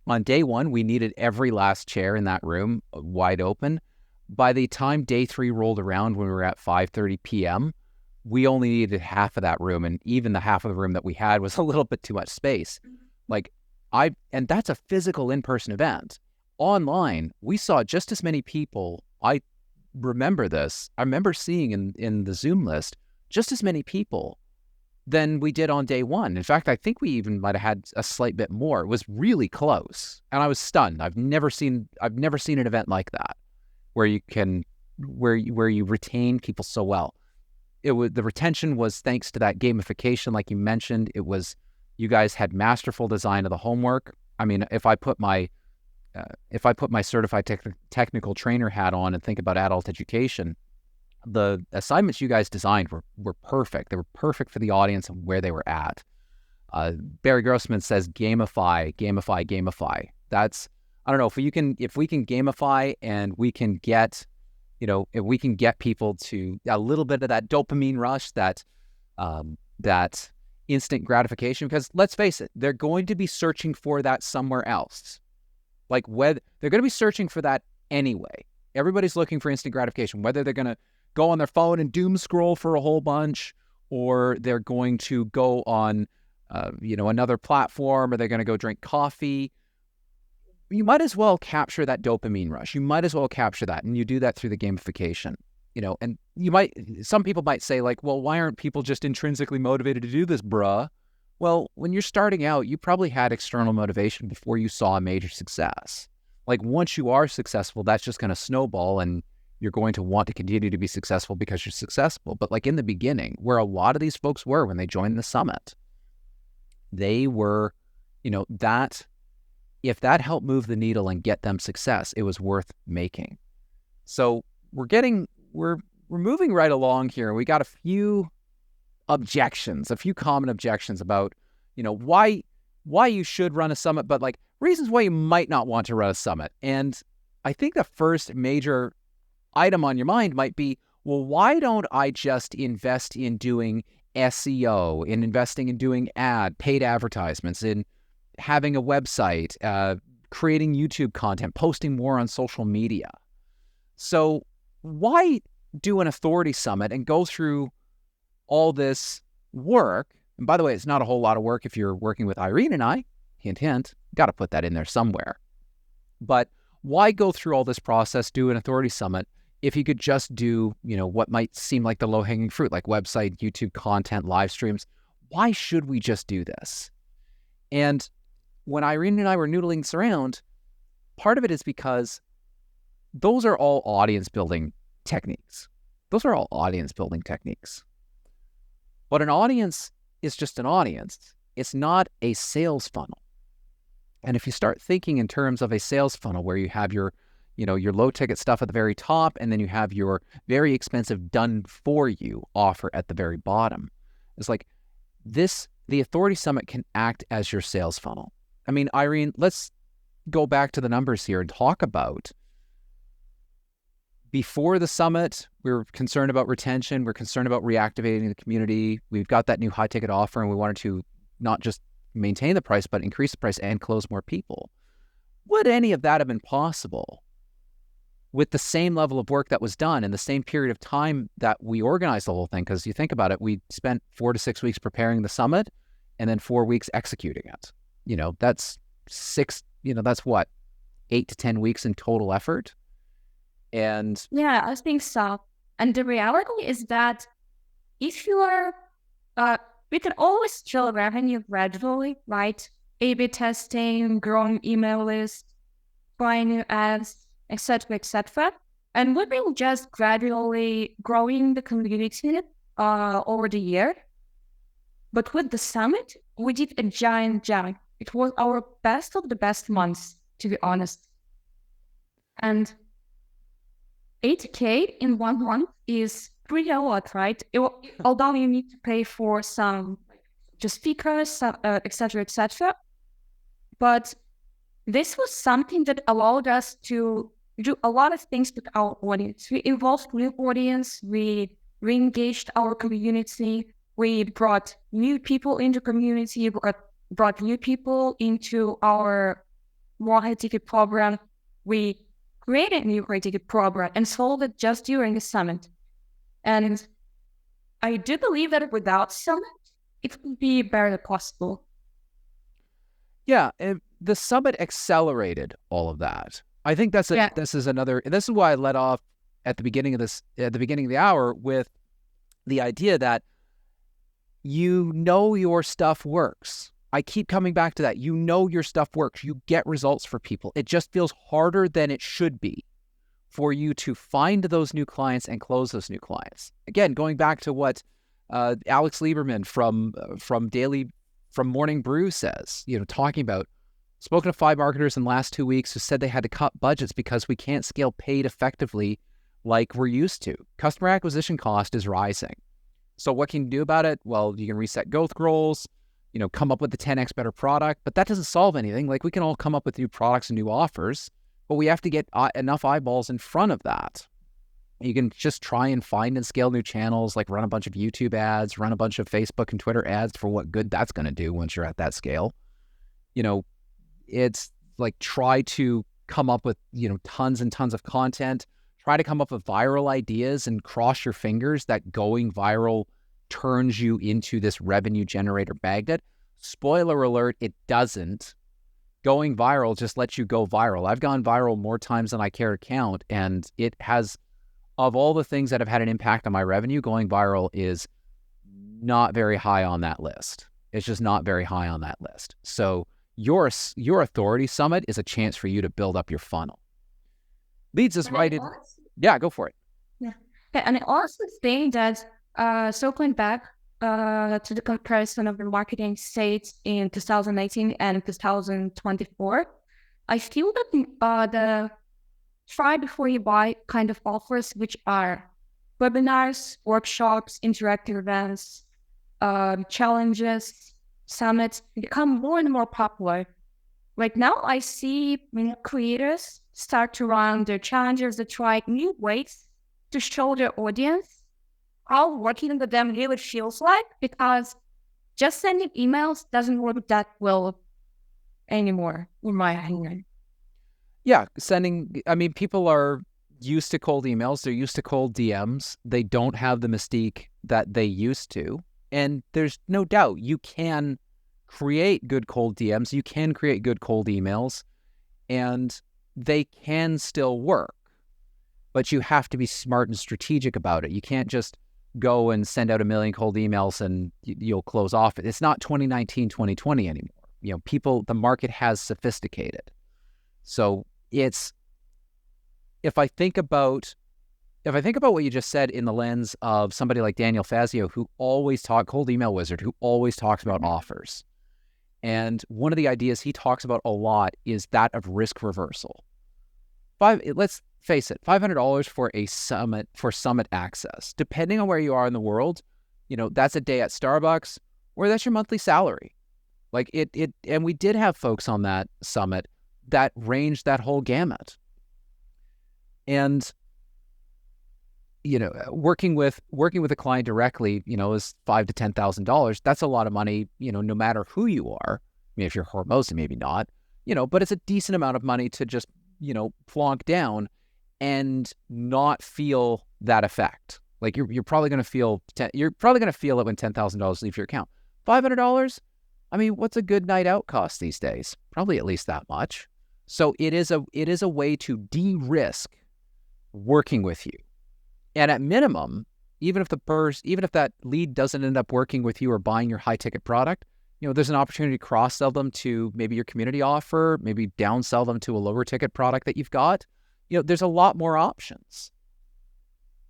On day 1, we needed every last chair in that room wide open. By the time day 3 rolled around, when we were at 5:30 p.m., we only needed half of that room, and even the half of the room that we had was a little bit too much space. And that's a physical in-person event. Online, we saw just as many people. I remember this. I remember seeing in the Zoom list just as many people than we did on day 1. In fact, I think we even might have had a slight bit more. It was really close, and I was stunned. I've never seen an event like that where you retain people so well. The retention was thanks to that gamification, like you mentioned. It was, you guys had masterful design of the homework. I mean, if I put my certified technical trainer hat on and think about adult education, the assignments you guys designed were perfect. They were perfect for the audience and where they were at. Barry Grossman says gamify, gamify, gamify. That's, I don't know, if we can gamify and we can get, if we can get people to a little bit of that dopamine rush, that instant gratification, because let's face it, they're going to be searching for that somewhere else. Like, whether they're going to be searching for that anyway. Everybody's looking for instant gratification, whether they're going to go on their phone and doom scroll for a whole bunch, or they're going to go on, another platform, or they're going to go drink coffee. you might as well capture that dopamine rush. You might as well capture that. And you do that through the gamification, and some people might say like, well, why aren't people just intrinsically motivated to do this, bruh? Well, when you're starting out, you probably had external motivation before you saw a major success. Like once you are successful, that's just going to snowball and you're going to want to continue to be successful because you're successful. But like in the beginning, where a lot of these folks were when they joined the summit, they were, that if that helped move the needle and get them success, it was worth making. So we're moving right along here. We got a few common objections about, why you should run a summit, but like reasons why you might not want to run a summit. And I think the first major item on your mind might be, well, why don't I just invest in doing SEO, in investing in doing paid advertisements, in having a website, creating YouTube content, posting more on social media? So why do an authority summit and go through all this work? And by the way, it's not a whole lot of work if you're working with Iren and I. Hint, hint. Got to put that in there somewhere. But why go through all this process, do an authority summit, if you could just do, what might seem like the low-hanging fruit, like website, YouTube content, live streams? Why should we just do this? And when Iren and I were noodling this around, part of it is because those are all audience building techniques. But an audience is just an audience. It's not a sales funnel. And if you start thinking in terms of a sales funnel where you have your low ticket stuff at the very top, and then you have your very expensive done for you offer at the very bottom, it's like the Authority Summit can act as your sales funnel. I mean, Iren, let's go back to the numbers here and talk about, before the summit, we were concerned about retention. We're concerned about reactivating the community. We've got that new high ticket offer, and we wanted to not just maintain the price, but increase the price and close more people. Would any of that have been possible with the same level of work that was done in the same period of time that we organized the whole thing? Because you think about it, we spent 4 to 6 weeks preparing the summit and then 4 weeks executing it. That's that's what, 8 to 10 weeks in total effort. And yeah, I think so. And the reality is that if you are, we can always scale revenue gradually, right? A/B testing, growing email list, buying new ads, etc., etc. And we've been just gradually growing the community over the year. But with the summit, we did a giant jump. It was our best of the best months, to be honest. And 8K in 1 month is pretty a lot, right? Although you need to pay for some just speakers, etc., etc. But this was something that allowed us to do a lot of things with our audience. We involved new audience. We re-engaged our community. We brought new people into community. Brought new people into our more high ticket program. We created a new high ticket program and sold it just during the summit. And I do believe that without summit, it would be barely possible. Yeah, the summit accelerated all of that. I think this is why I led off at the beginning of the hour with the idea that your stuff works. I keep coming back to that. Your stuff works. You get results for people. It just feels harder than it should be for you to find those new clients and close those new clients. Again, going back to what Alex Lieberman from Morning Brew says, talking about, spoken to 5 marketers in the last 2 weeks who said they had to cut budgets because we can't scale paid effectively like we're used to. Customer acquisition cost is rising. So what can you do about it? Well, you can reset growth goals, come up with the 10x better product, but that doesn't solve anything. Like, we can all come up with new products and new offers, but we have to get enough eyeballs in front of that. You can just try and find and scale new channels, like run a bunch of YouTube ads, run a bunch of Facebook and Twitter ads, for what good that's going to do once you're at that scale. It's like, try to come up with, tons and tons of content, try to come up with viral ideas and cross your fingers that going viral turns you into this revenue generator magnet. Spoiler alert, it doesn't. going viral just lets you go viral. I've gone viral more times than I care to count, and it has, of all the things that have had an impact on my revenue, going viral is not very high on that list. It's just not very high on that list. So your authority summit is a chance for you to build up your funnel. Leads us right in. Yeah, go for it. Yeah. And I also think that, circling back to the comparison of the marketing stage in 2018 and 2024, I feel that the try before you buy kind of offers, which are webinars, workshops, interactive events, challenges, summits, become more and more popular. Right now, I see creators start to run their challenges to try new ways to show their audience how working with them really feels like, because just sending emails doesn't work that well anymore, in my opinion. Yeah, people are used to cold emails. They're used to cold DMs. They don't have the mystique that they used to. And there's no doubt you can create good cold DMs. You can create good cold emails, and they can still work. But you have to be smart and strategic about it. You can't just go and send out a million cold emails and you'll close off it. It's not 2019, 2020 anymore. The market has sophisticated. So if I think about what you just said in the lens of somebody like Daniel Fazio, who always cold email wizard, who always talks about offers. And one of the ideas he talks about a lot is that of risk reversal. Let's face it, $500 for a summit access, depending on where you are in the world, that's a day at Starbucks, or that's your monthly salary. And we did have folks on that summit that ranged that whole gamut. And working with a client directly, is $5,000 to $10,000. That's a lot of money, no matter who you are. I mean, if you're Hormozy, maybe not, but it's a decent amount of money to just, plonk down and not feel that effect. Like you're probably going to feel it when $10,000 leaves your account. $500. I mean, what's a good night out cost these days? Probably at least that much. So it is a way to de-risk working with you. And at minimum, even if that lead doesn't end up working with you or buying your high ticket product, there's an opportunity to cross sell them to maybe your community offer, maybe downsell them to a lower ticket product that you've got. There's a lot more options.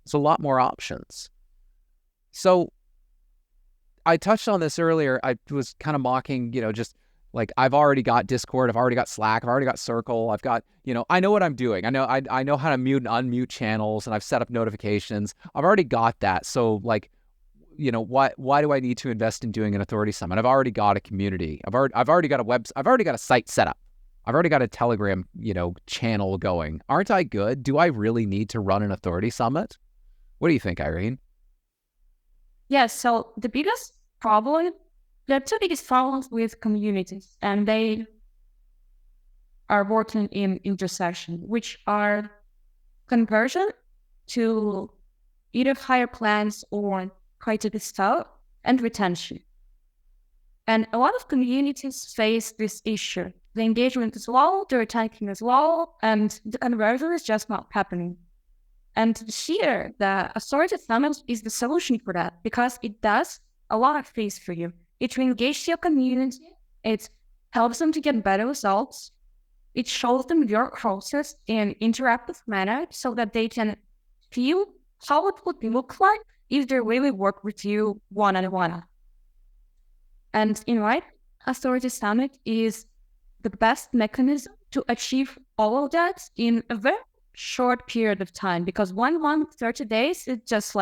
So I touched on this earlier. I was kind of mocking, just like I've already got Discord, I've already got Slack, I've already got Circle, I've got, I know what I'm doing. I know how to mute and unmute channels, and I've set up notifications. I've already got that. So why do I need to invest in doing an authority summit? I've already got a community. I've already got I've already got a site set up. I've already got a Telegram, channel going. Aren't I good? Do I really need to run an authority summit? What do you think, Iren? Yeah, so there are two biggest problems with communities, and they are working in intersection, which are conversion to either higher plans or creative stuff, and retention. And a lot of communities face this issue. The engagement is low, the retention is low, and the conversion is just not happening. And here, the authority summit is the solution for that, because it does a lot of things for you. It will engage your community, it helps them to get better results, it shows them your process in interactive manner so that they can feel how it would look like if they really work with you one-on-one. And authority summit is the best mechanism to achieve all of that in a very short period of time, because 1 month, 30 days, it's just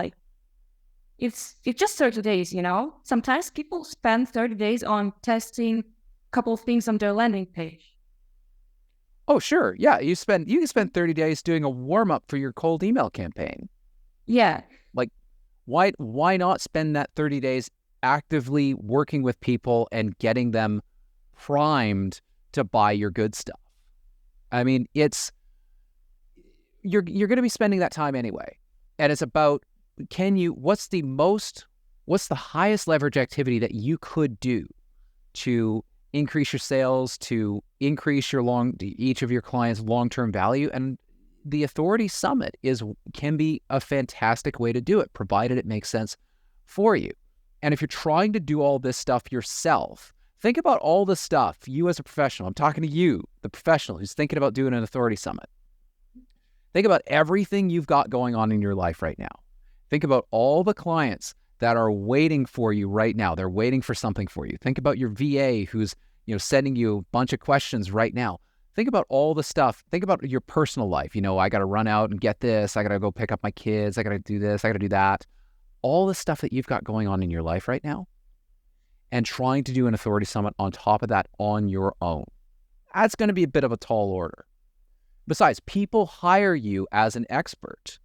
30 days, Sometimes people spend 30 days on testing a couple of things on their landing page. Oh, sure. Yeah, you can spend 30 days doing a warm-up for your cold email campaign. Yeah. Why not spend that 30 days actively working with people and getting them primed to buy your good stuff? I mean, you're going to be spending that time anyway. And it's about, what's the highest leverage activity that you could do to increase your sales, to increase each of your clients' long-term value. And the Authority Summit can be a fantastic way to do it, provided it makes sense for you. And if you're trying to do all this stuff yourself, think about all the stuff you as a professional, I'm talking to you, the professional who's thinking about doing an Authority Summit. Think about everything you've got going on in your life right now. Think about all the clients that are waiting for you right now. They're waiting for something for you. Think about your VA who's, sending you a bunch of questions right now. Think about all the stuff. Think about your personal life. I got to run out and get this. I got to go pick up my kids. I got to do this. I got to do that. All the stuff that you've got going on in your life right now, and trying to do an Authority Summit on top of that on your own. That's going to be a bit of a tall order. Besides, people hire you as an expert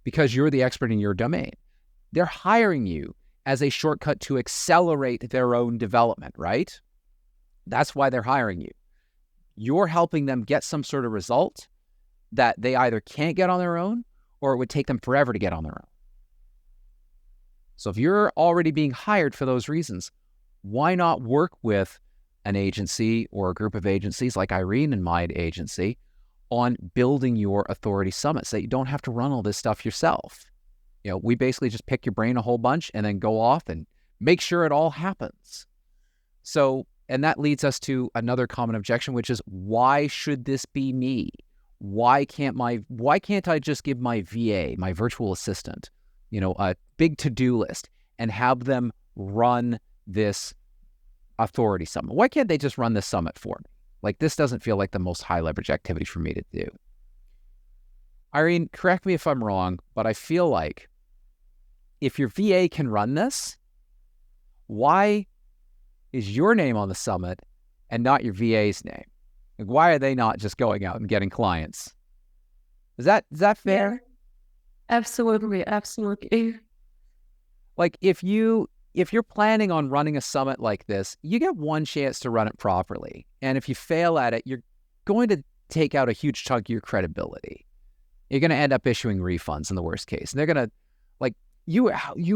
because you're the expert in your domain. They're hiring you as a shortcut to accelerate their own development, right? That's why they're hiring you. You're helping them get some sort of result that they either can't get on their own, or it would take them forever to get on their own. So if you're already being hired for those reasons, why not work with an agency or a group of agencies like Iren and my agency on building your Authority Summit so that you don't have to run all this stuff yourself? We basically just pick your brain a whole bunch and then go off and make sure it all happens. So, and that leads us to another common objection, which is, why should this be me? Why can't I just give my VA, my virtual assistant, a big to-do list and have them run this Authority Summit? Why can't they just run this summit for me? Like, this doesn't feel like the most high leverage activity for me to do. Iren, correct me if I'm wrong, but I feel like if your VA can run this, why is your name on the summit and not your VA's name? Like, why are they not just going out and getting clients? Is that fair? Yeah, absolutely. Like, if you're planning on running a summit like this, you get one chance to run it properly. And if you fail at it, you're going to take out a huge chunk of your credibility. You're going to end up issuing refunds in the worst case. And they're going to, like, you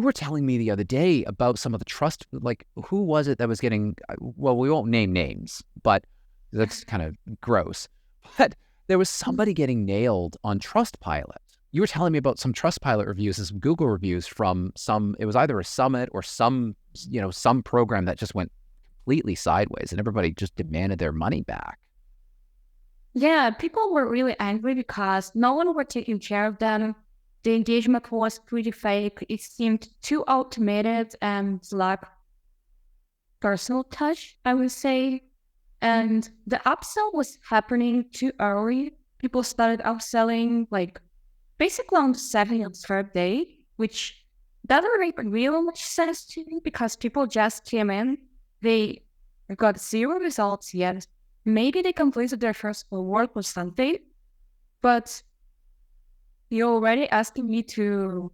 were telling me the other day about some of the trust, like, who was it that was getting, well, we won't name names, but that's kind of gross. But there was somebody getting nailed on Trustpilot. You were telling me about some Trustpilot reviews and some Google reviews from it was either a summit or some program that just went completely sideways and everybody just demanded their money back. Yeah, people were really angry because no one were taking care of them. The engagement was pretty fake. It seemed too automated and lacked personal touch, I would say. And the upsell was happening too early. People started upselling basically on the second and third day, which doesn't make real much sense to me because people just came in. They got zero results yet. Maybe they completed their first work or something, but you're already asking me to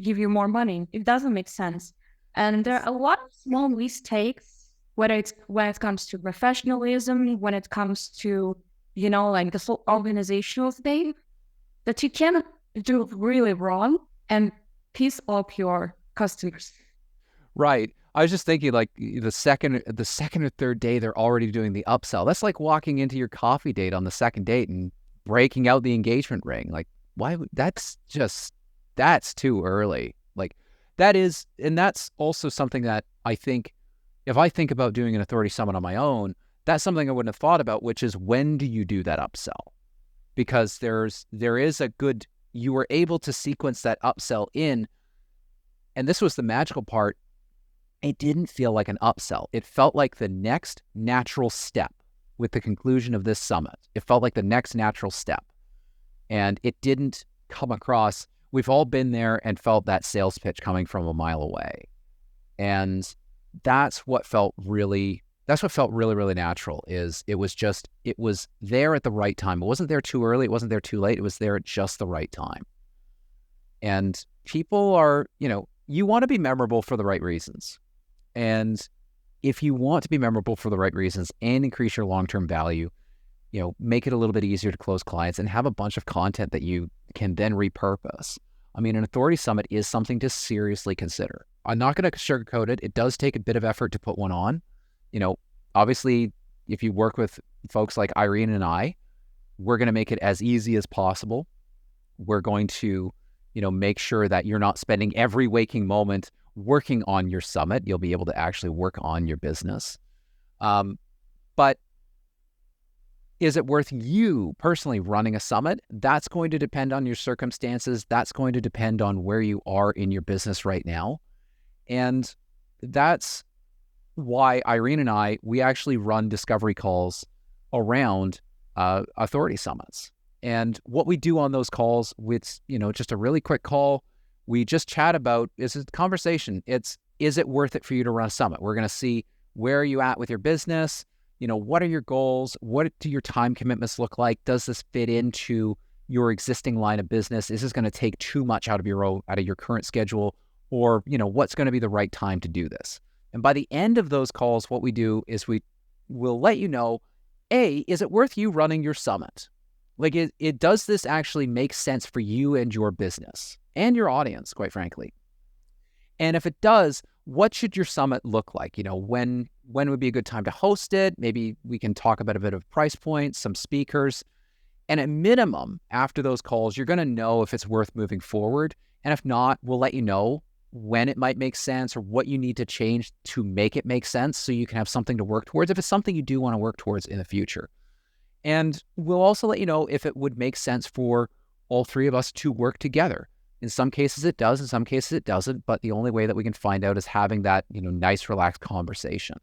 give you more money. It doesn't make sense. And there are a lot of small mistakes, when it comes to professionalism, when it comes to, the whole organizational thing, that you can do really wrong and piss off your customers. Right. I was just thinking, like, the second or third day, they're already doing the upsell. That's like walking into your coffee date on the second date and breaking out the engagement ring. Like, why? That's too early. Like, that is, and that's also something that I think, if I think about doing an Authority Summit on my own, that's something I wouldn't have thought about, which is, when do you do that upsell? Because there is a good, you were able to sequence that upsell in, and this was the magical part. It didn't feel like an upsell. It felt like the next natural step with the conclusion of this summit. It felt like the next natural step. And it didn't come across, we've all been there and felt that sales pitch coming from a mile away. And that's what felt really, really natural. It was there at the right time. It wasn't there too early. It wasn't there too late. It was there at just the right time. And people are, you want to be memorable for the right reasons. And if you want to be memorable for the right reasons and increase your long-term value, make it a little bit easier to close clients and have a bunch of content that you can then repurpose. I mean, an Authority Summit is something to seriously consider. I'm not going to sugarcoat it. It does take a bit of effort to put one on. obviously, if you work with folks like Iren and I, we're going to make it as easy as possible. We're going to, make sure that you're not spending every waking moment working on your summit. You'll be able to actually work on your business. But is it worth you personally running a summit? That's going to depend on your circumstances. That's going to depend on where you are in your business right now. And that's why Iren and I, we actually run discovery calls around authority summits. And what we do on those calls, it's, just a really quick call. We just chat about, is it conversation? Is it worth it for you to run a summit? We're going to see, where are you at with your business? What are your goals? What do your time commitments look like? Does this fit into your existing line of business? Is this going to take too much out of your current schedule? Or, what's going to be the right time to do this? And by the end of those calls, what we do is we'll let you know, is it worth you running your summit? Like, does this actually make sense for you and your business and your audience, quite frankly? And if it does, what should your summit look like? When would be a good time to host it? Maybe we can talk about a bit of price points, some speakers. And at minimum, after those calls, you're going to know if it's worth moving forward. And if not, we'll let you know when it might make sense or what you need to change to make it make sense so you can have something to work towards if it's something you do want to work towards in the future. And we'll also let you know if it would make sense for all three of us to work together. In some cases it does, in some cases it doesn't, but the only way that we can find out is having that, nice, relaxed conversation.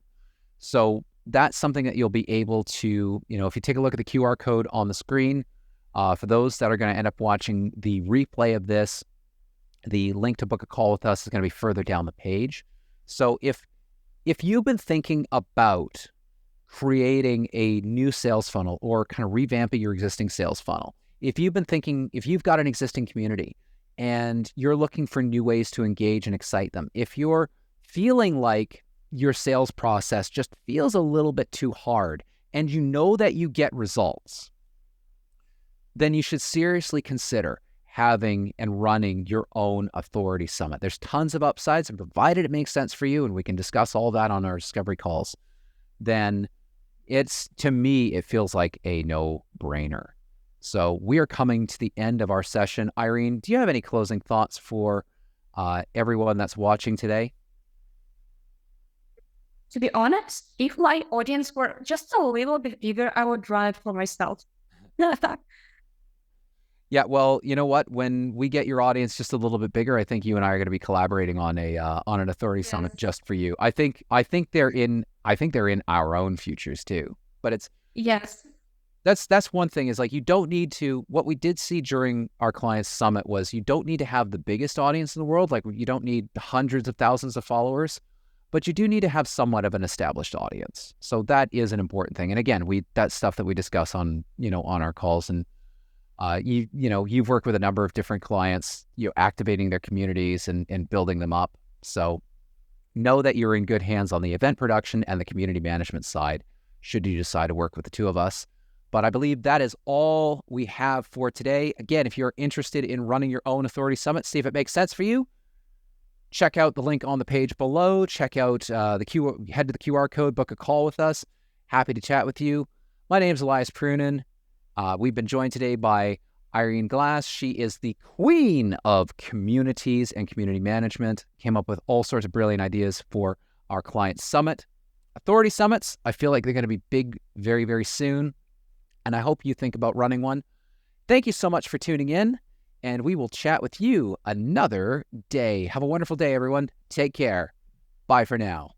So that's something that you'll be able to, if you take a look at the QR code on the screen, for those that are going to end up watching the replay of this, the link to book a call with us is going to be further down the page. So if you've been thinking about creating a new sales funnel or kind of revamping your existing sales funnel, if you've got an existing community and you're looking for new ways to engage and excite them, if you're feeling like your sales process just feels a little bit too hard and you know that you get results, then you should seriously consider having and running your own authority summit. There's tons of upsides, and provided it makes sense for you, and we can discuss all that on our discovery calls, then to me, it feels like a no-brainer. So we are coming to the end of our session. Iren, do you have any closing thoughts for everyone that's watching today? To be honest, if my audience were just a little bit bigger, I would drive for myself. Yeah, well, you know what? When we get your audience just a little bit bigger, I think you and I are going to be collaborating on an authority summit just for you. I think they're in our own futures too. But that's one thing, is like, you don't need to. What we did see during our client's summit was you don't need to have the biggest audience in the world. Like, you don't need hundreds of thousands of followers, but you do need to have somewhat of an established audience. So that is an important thing. And again, that's stuff that we discuss on our calls. And you've worked with a number of different clients, activating their communities and building them up. So know that you're in good hands on the event production and the community management side, should you decide to work with the two of us. But I believe that is all we have for today. Again, if you're interested in running your own authority summit, see if it makes sense for you, check out the link on the page below. Check out head to the QR code, book a call with us. Happy to chat with you. My name is Elias Puurunen. We've been joined today by Iren Glass. She is the queen of communities and community management. Came up with all sorts of brilliant ideas for our client summit. Authority summits, I feel like they're going to be big very, very soon. And I hope you think about running one. Thank you so much for tuning in, and we will chat with you another day. Have a wonderful day, everyone. Take care. Bye for now.